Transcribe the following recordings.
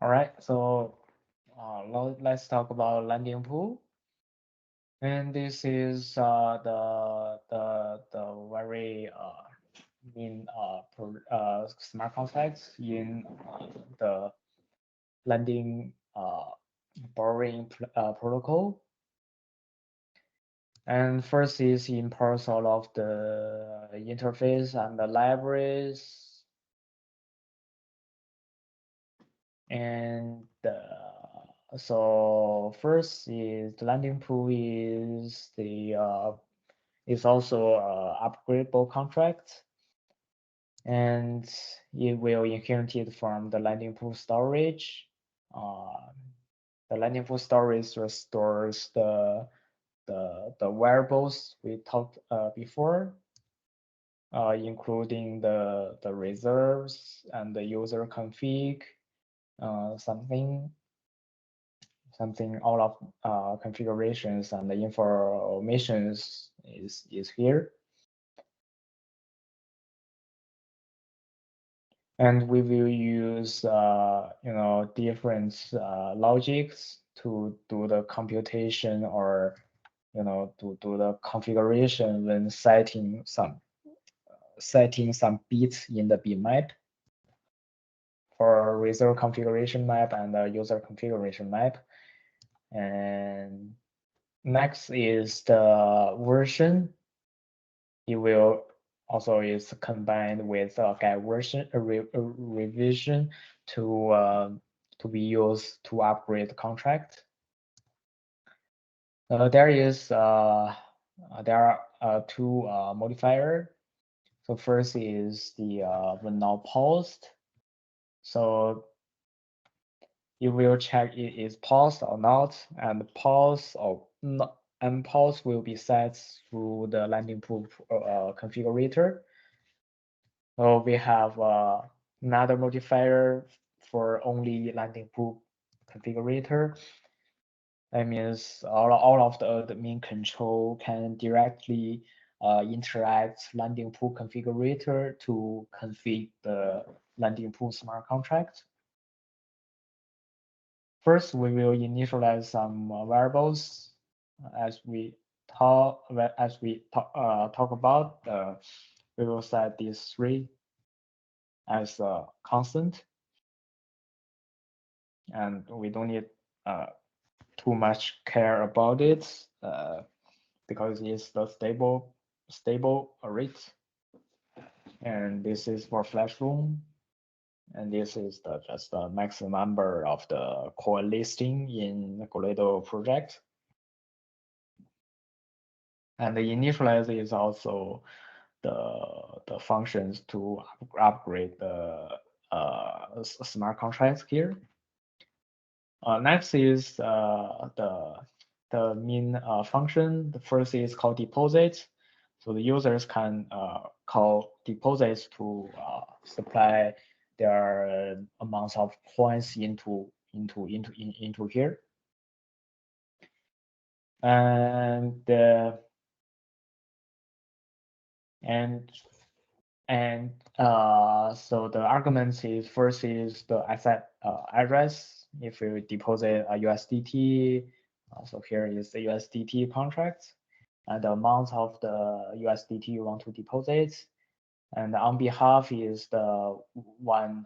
All right, so let's talk about landing pool. And this is the very mean smart contracts in the lending borrowing protocol. And first is import all of the interface and the libraries. And so first is the landing pool is also upgradable contract, and it will inherit it from the landing pool storage. Uh, the landing pool storage restores the variables we talked before, including the reserves and the user config, something all of configurations and the informations is here. And we will use different logics to do the computation, or to do the configuration when setting some bits in the bitmap for reserve configuration map and the user configuration map. And next is the version. It will also is combined with a get version revision to be used to upgrade the contract. There are two modifier. So first is the when now paused. So you will check it is paused or not, and pause or not, and pause will be set through the landing pool configurator. So we have another modifier for only landing pool configurator. That means all of the admin control can directly interact landing pool configurator to configure the landing pool smart contract. First, we will initialize some variables as we talk about. We will set these three as a constant, and we don't need too much care about it because it's the stable rate. And this is for flash room, and this is just the maximum number of the core listing in the Golido project. And the initialize is also the functions to upgrade the smart contracts here. Next is the main function. The first is called deposit. So the users can call deposits to supply their amounts of coins into here. And so the arguments is first is the asset address. If you deposit a USDT, so here is the USDT contract, and the amount of the USDT you want to deposit, and on behalf is the one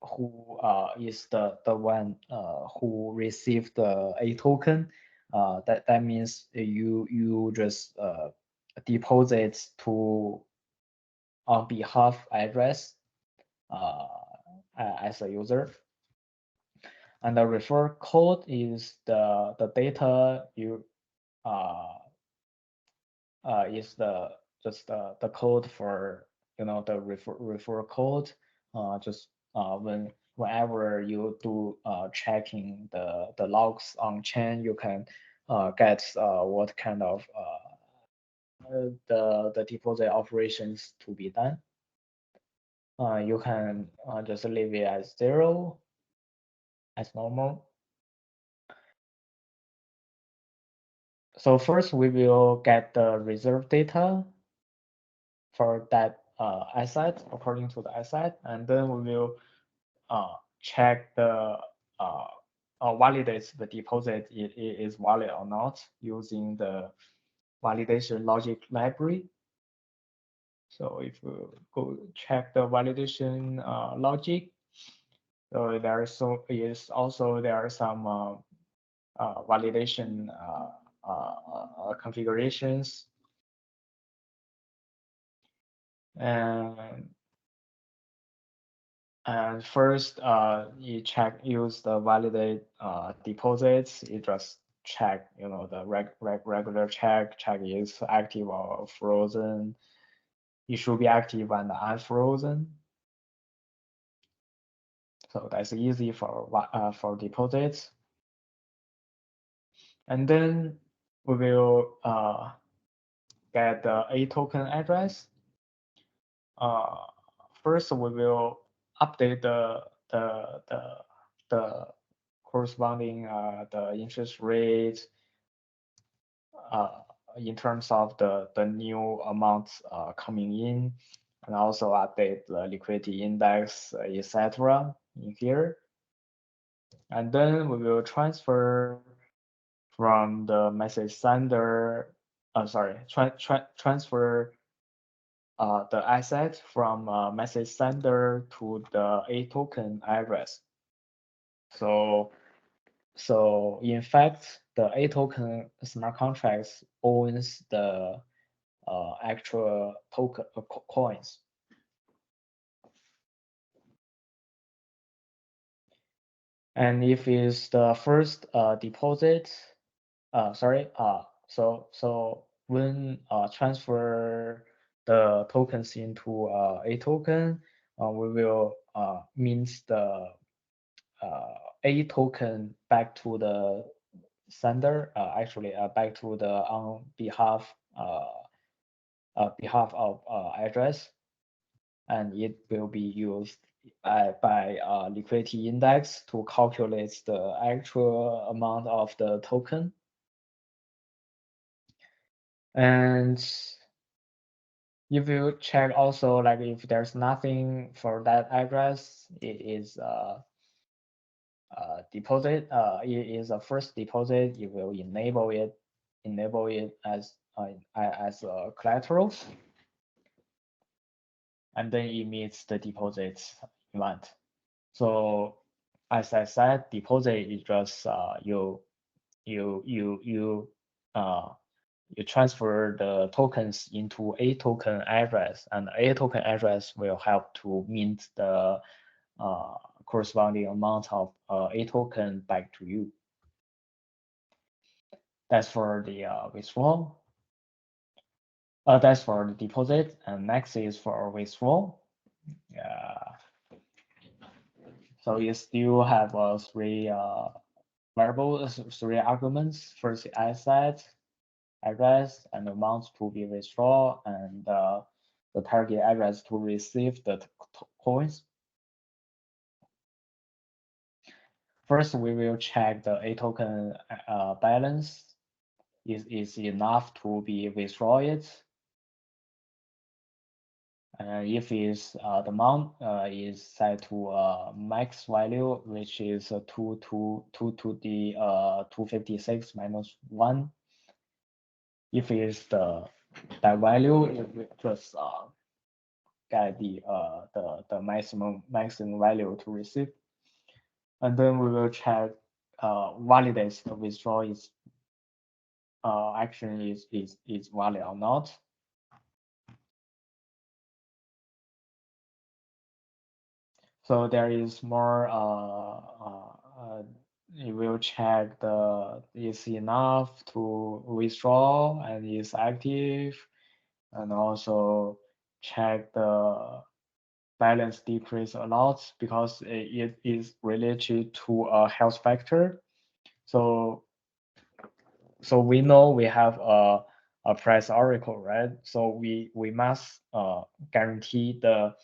who is the one who received the A token. That means you just deposit to on behalf address as a user. And the refer code is the data you is just the code for the refer code. Just whenever you do checking the logs on chain, you can get what kind of the deposit operations to be done. You can just leave it as 0 as normal. So first we will get the reserve data for that asset according to the asset, and then we will check the validates the deposit it is valid or not using the validation logic library. So if we go check the validation logic, so there is also there are some validation configurations, and first you use the validate deposits. You just check, the regular check is active or frozen. It should be active and unfrozen. So that's easy for deposits. And then we will get the A token address. First, we will update the corresponding the interest rate in terms of the new amounts coming in, and also update the liquidity index, etc. in here. And then we will transfer from the message sender, transfer the asset from message sender to the A token address. So in fact, the A token smart contracts owns the actual token coins. And if it's the first deposit, so when transfer the tokens into A token, we will mint the A token back to the sender, actually back to the on behalf of address, and it will be used by liquidity index to calculate the actual amount of the token. And if you check also, like if there's nothing for that address, it is deposit. It is a first deposit. You will enable it as a collateral, and then it meets the deposit you want. So as I said, deposit is just you transfer the tokens into A token address, and A token address will help to mint the corresponding amount of A token back to you. That's for the withdrawal. That's for the deposit, and next is for withdrawal. So you still have three variables, three arguments. First, asset, address, and amount to be withdrawn, and the target address to receive the coins. First, we will check the A token balance is enough to be withdrawn. If is the amount is set to max value, which is 2 to the 256 minus 1. If it's that value, it will just get the maximum value to receive, and then we will check validates the withdrawal is action is valid or not. So there is more. It will check the is enough to withdraw and is active, and also check the balance decrease a lot because it is related to a health factor. So we know we have a price oracle, right? So we must guarantee the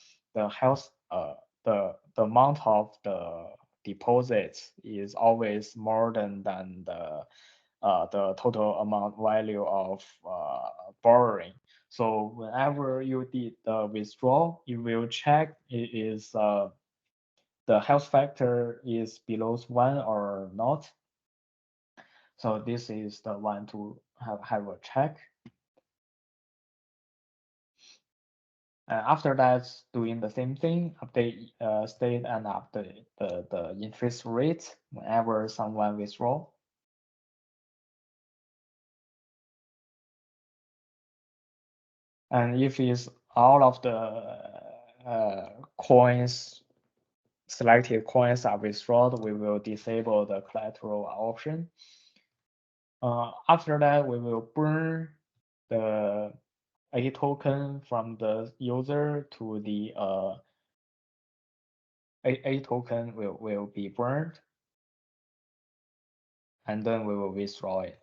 health the amount of the deposits is always more than the total amount value of borrowing. So whenever you did the withdrawal, you will check it is the health factor is below 1 or not. So this is the one to have a check. After that, doing the same thing, update state and update the interest rate whenever someone withdraw. And if it's all of the coins, selected coins are withdrawn, we will disable the collateral option. After that, we will burn the A token from the user to the A token will be burned, and then we will withdraw it.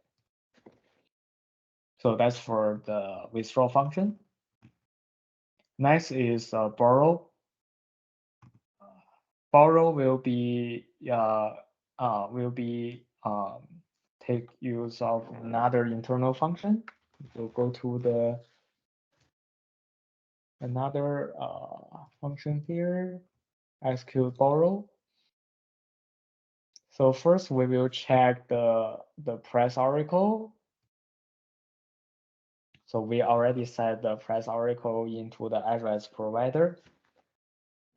So that's for the withdraw function. Next is borrow. Borrow will be take use of another internal function. So go to the another function here, execute borrow. So first we will check the price oracle. So we already set the price oracle into the address provider.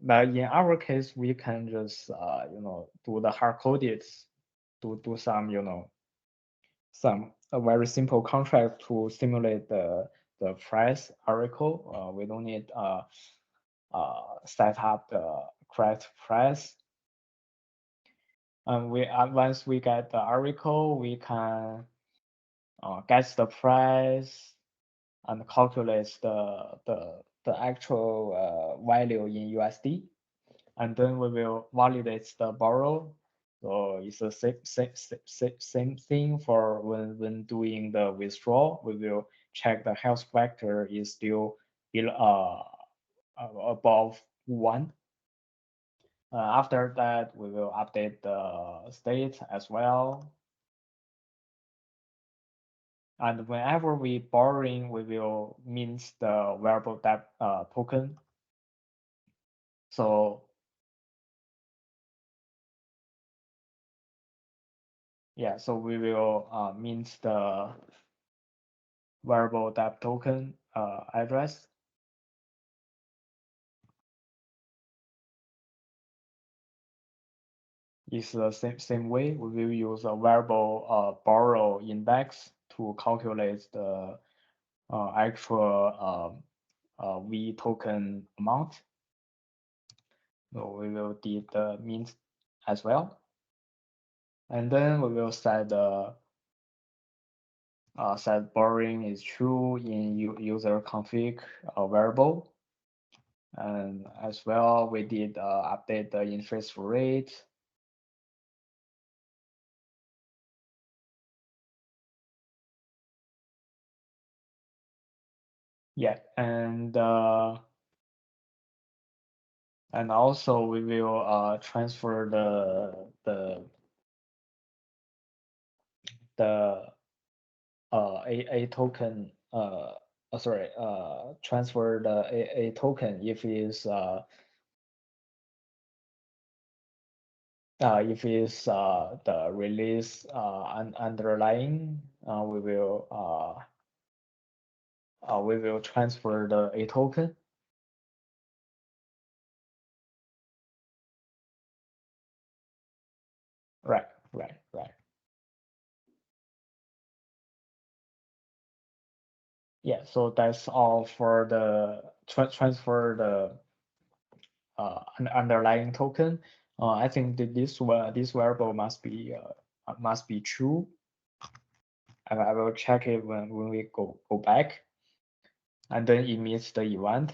But in our case, we can just do the hard coded, do some a very simple contract to simulate the price oracle. We don't need set up the correct price. And once we get the oracle, we can get the price and calculate the actual value in USD, and then we will validate the borrow. So it's the same thing for when doing the withdrawal. We will check the health factor is still above 1. After that, we will update the state as well. And whenever we borrowing, we will mint the variable debt token. So yeah, so we will mint the variable debt token address. It's the same way. We will use a variable borrow index to calculate the actual V token amount. So we will do the mint as well. And then we will set the set borrowing is true in user config variable. And as well, we did update the interest rate. Yeah, and also we will transfer the A token transfer the A token if is the release underlying, we will transfer the A token. Right. Yeah, so that's all for the transfer the underlying token. I think that this variable must be true. I will check it when we go back, and then it meets the event.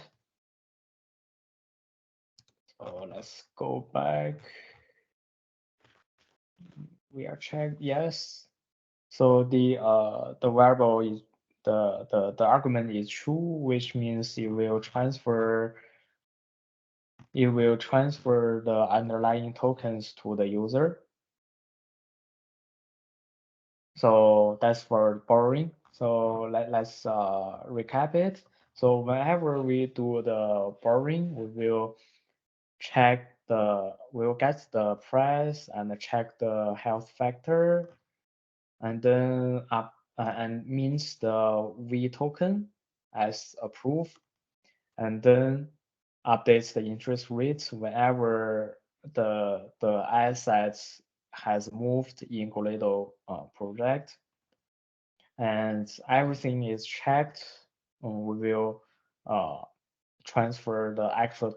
So let's go back. We are checked, yes. So the variable is the argument is true, which means it will transfer the underlying tokens to the user. So that's for borrowing. So let's recap it. So whenever we do the borrowing, we will check we'll get the price and check the health factor, and then and means the V token as approved, and then updates the interest rates whenever the assets has moved in Goledo project, and everything is checked. We will transfer the actual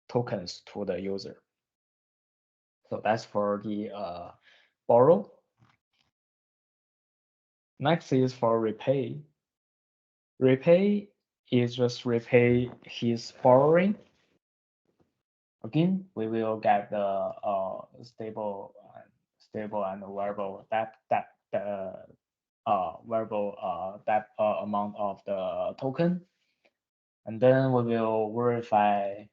tokens to the user. So that's for the borrow. Next is for repay. Repay is just repay his borrowing. Again, we will get the stable and variable debt amount of the token, and then we will verify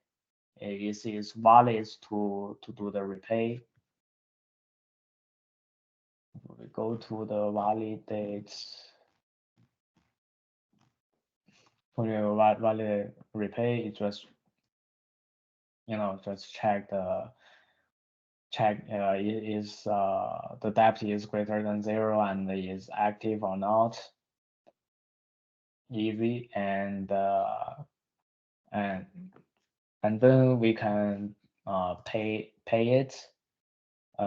it is valid to do the repay. We go to the validate. When you validate repay, it just just check is the debt is greater than 0 and is active or not. Easy, and then we can pay it.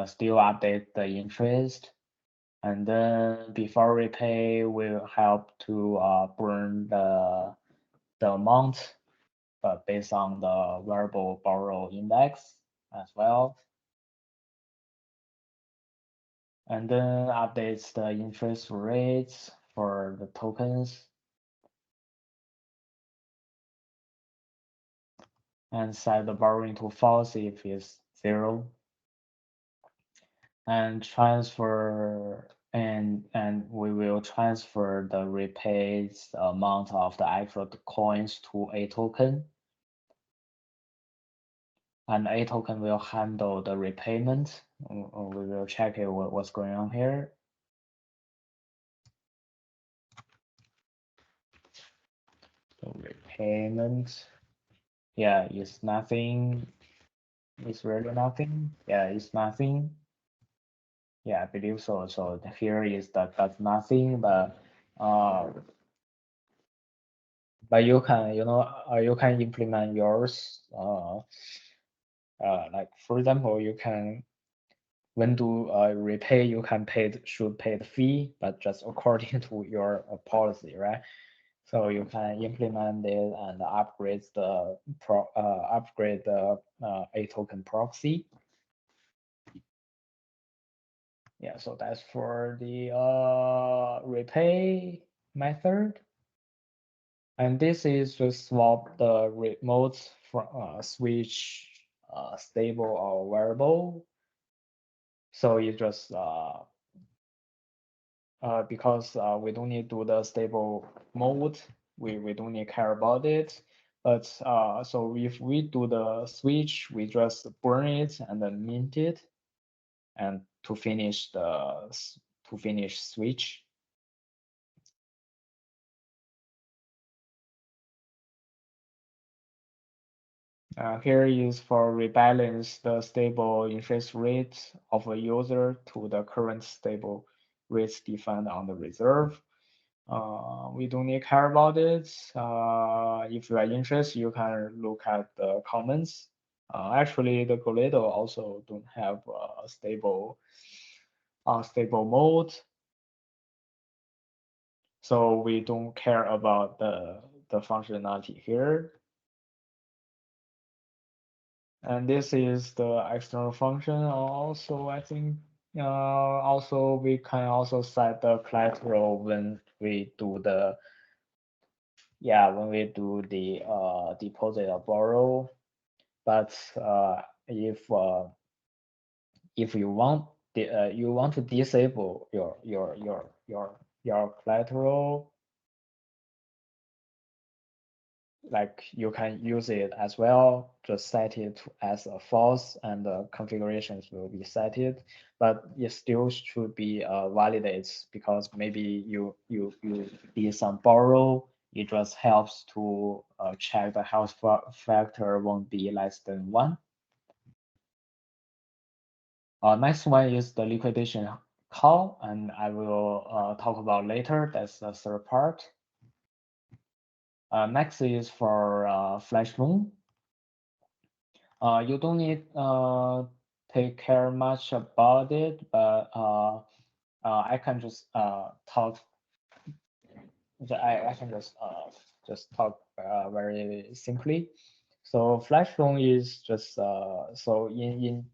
Still update the interest, and then before repay will help to burn the amount, but based on the variable borrow index as well. And then updates the interest rates for the tokens, and set the borrowing to false if it's 0, and transfer, and we will transfer the repaid amount of the actual coins to a token, and a token will handle the repayment. We will check it what's going on here. So repayment, yeah, it's nothing. It's really nothing. Yeah, it's nothing. Yeah, I believe so. So here is that's nothing, but you can you can implement yours. Like for example, you can when do repay, you can should pay the fee, but just according to your policy, right? So you can implement it and upgrade the a token proxy. Yeah, so that's for the repay method. And this is just swap the remote from switch stable or variable. So you just because we don't need to do the stable mode, we don't need care about it. But so if we do the switch, we just burn it and then mint it, and to finish switch. Here is for rebalance the stable interest rate of a user to the current stable rates defined on the reserve. We don't need care about it. If you are interested, you can look at the comments. Actually, the Goledo also don't have a stable mode, so we don't care about the functionality here. And this is the external function. Also, I think also we can also set the collateral when we do the deposit or borrow. But if you want to disable your collateral, like you can use it as well. Just set it as a false, and the configurations will be set it. But it still should be validated, because maybe you did some borrow it just helps to check the health factor won't be less than 1. Next one is the liquidation call, and I will talk about later. That's the third part. Next is for flash loan. You don't need take care much about it, but I can just talk. I can just talk very simply. So flash loan is just so in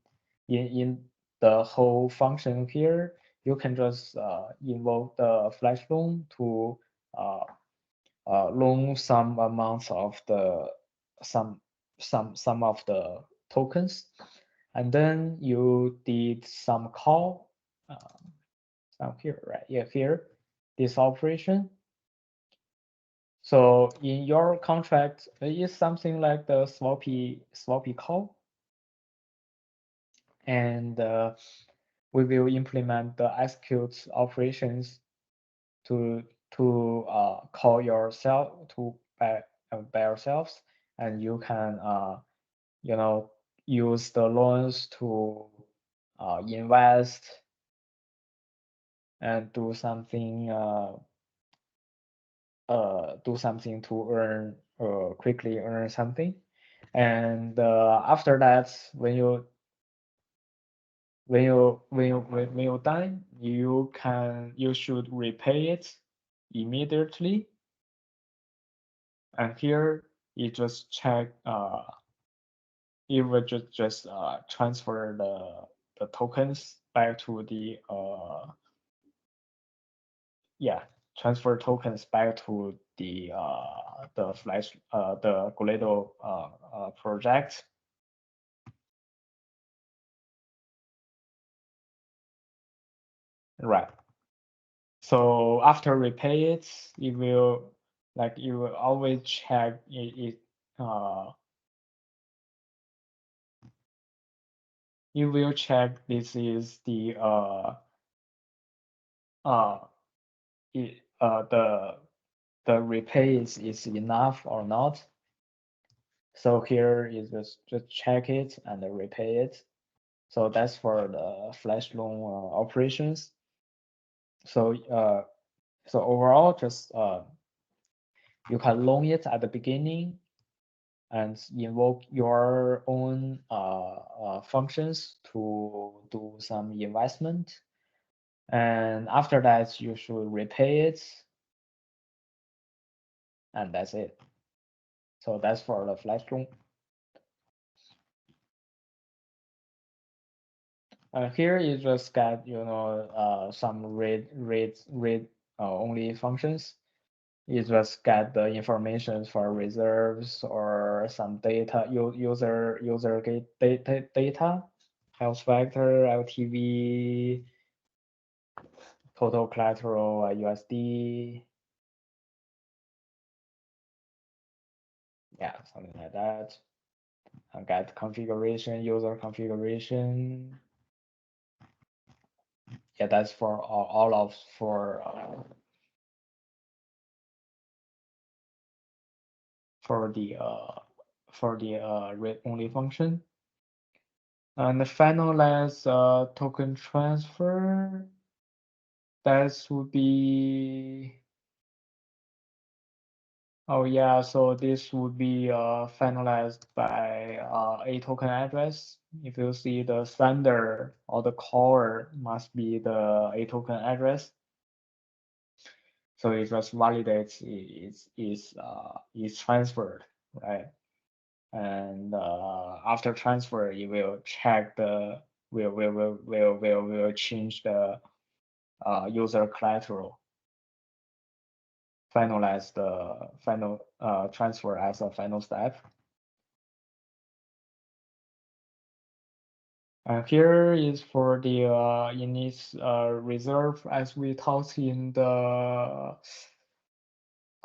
the whole function here, you can just invoke the flash loan to loan some amounts of the some of the tokens, and then you did some call down here, right? Yeah, here, this operation. So in your contract, it is something like the swappy call, and we will implement the execute operations to call yourself by ourselves, and you can use the loans to invest and do something to earn quickly earn something, and after that, when you done, you should repay it immediately. And here you just check it will just transfer the tokens back to the transfer tokens back to the Flash the Gledo project. Right. So after repay it, you will always check it you will check this is the the repay is enough or not. So here is just check it and repay it. So that's for the flash loan operations. So so overall, just you can loan it at the beginning and invoke your own functions to do some investment. And after that, you should repay it. And that's it. So that's for the flash loan. Here you just get some read only functions. You just get the information for reserves or some data user data, health factor, LTV, total collateral, USD. Yeah, something like that. And get configuration, user configuration. Yeah, that's for all of the read only function. And the finalize token transfer, that would be, oh yeah, so this would be finalized by a token address. If you see the sender or the caller must be the a token address. So it just validates is transferred, right? And after transfer, it will check the will change the user collateral, finalize the final transfer as a final step. And here is for the init reserve, as we talked in the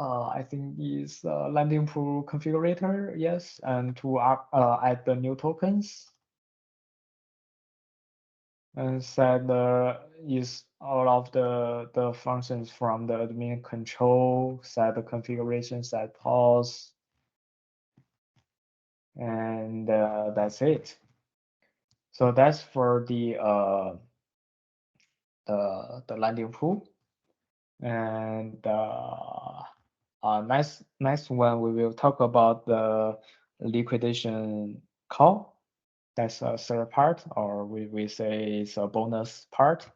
I think is landing pool configurator, yes, and to add the new tokens. And said is all of the functions from the admin control, set the configuration, set pause, and that's it. So that's for the landing pool. And next one we will talk about the liquidation call. That's a third part, or we say it's a bonus part.